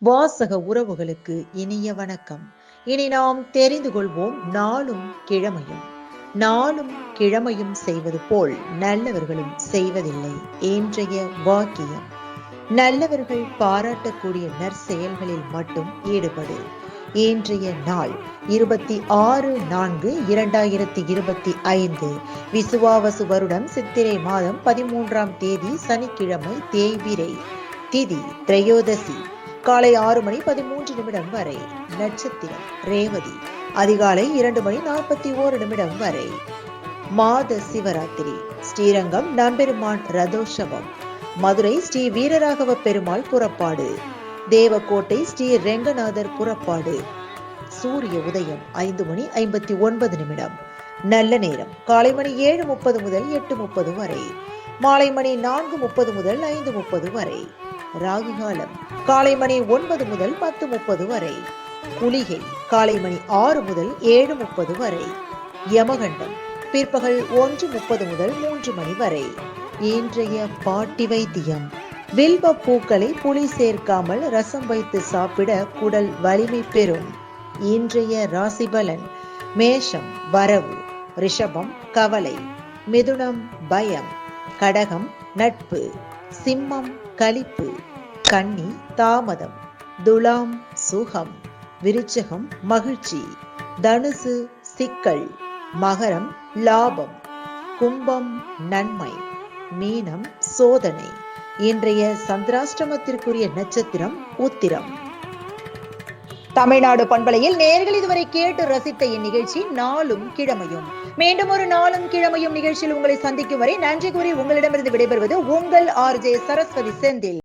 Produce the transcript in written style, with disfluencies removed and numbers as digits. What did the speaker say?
வாசக உறவுகளுக்கு இனிய வணக்கம். இனி நாம் தெரிந்து கொள்வோம் நாளும் கிழமையும். நாளும் கிழமையும் செய்வது போல் நல்லவர்களும் செய்வதில்லை. இன்றைய வாக்கியம்: நல்லவர்கள் பாராட்டக்கூடிய நற்செயல்களில் மட்டும் ஈடுபடு. இன்றைய நாள் 26/4/2025 விசுவாவசு வருடம் சித்திரை மாதம் 13ஆம் தேதி சனிக்கிழமை, தேய்பிறை திதி திரையோதசி, காலை 6:13 வரை. நட்சத்திரம் ரேவதி, அதிகாலை 2:41 வரை. மாத சிவராத்திரி. ஸ்ரீரங்கம் நம்பெருமான் ரதோற்சவம், மதுரை ஸ்ரீ வீரராகவ பெருமாள் புறப்பாடு, தேவக்கோட்டை ஸ்ரீ ரெங்கநாதர் புறப்பாடு. சூரிய உதயம் 5:59. நல்ல நேரம் காலை மணி 7:30 முதல் 8:30 வரை. மாலை மணி 4:30 முதல் 5:30 வரை. ராகு காலம் காலை மணி 9 முதல் 10:30 வரை. குளிகை காலை மணி 6 முதல் 7:30 வரை. யமகண்டம் பிற்பகல் 1:30 முதல் 3 மணி வரை. இன்றைய பாட்டி வைத்தியம்: வில்வ பூக்களை புளி சேர்க்காமல் ரசம் வைத்து சாப்பிட குடல் வலிமை பெறும். இன்றைய ராசி பலன்: மேஷம் வரவு, ரிஷபம் கவலை, மிதுனம் பயம், கடகம் நட்பு, சிம்மம் களிப்பு, கன்னி தாமதம், துலாம் சுகம், விருச்சகம் மகிழ்ச்சி, தனுசு சிக்கல், மகரம் லாபம், கும்பம் நன்மை, மீனம் சோதனை. இன்றைய சந்திராஷ்டமத்திற்குரிய நட்சத்திரம் உத்திரம். தமிழ்நாடு பண்பலையில் நேயர்கள் இதுவரை கேட்டு ரசித்த இந்நிகழ்ச்சி நாளும் கிழமையும். மீண்டும் ஒரு நாளும் கிழமையும் நிகழ்ச்சியில் உங்களை சந்திக்கும் வரை நன்றி கூறி உங்களிடமிருந்து விடைபெறுவது உங்கள் RJ சரஸ்வதி செந்தில்.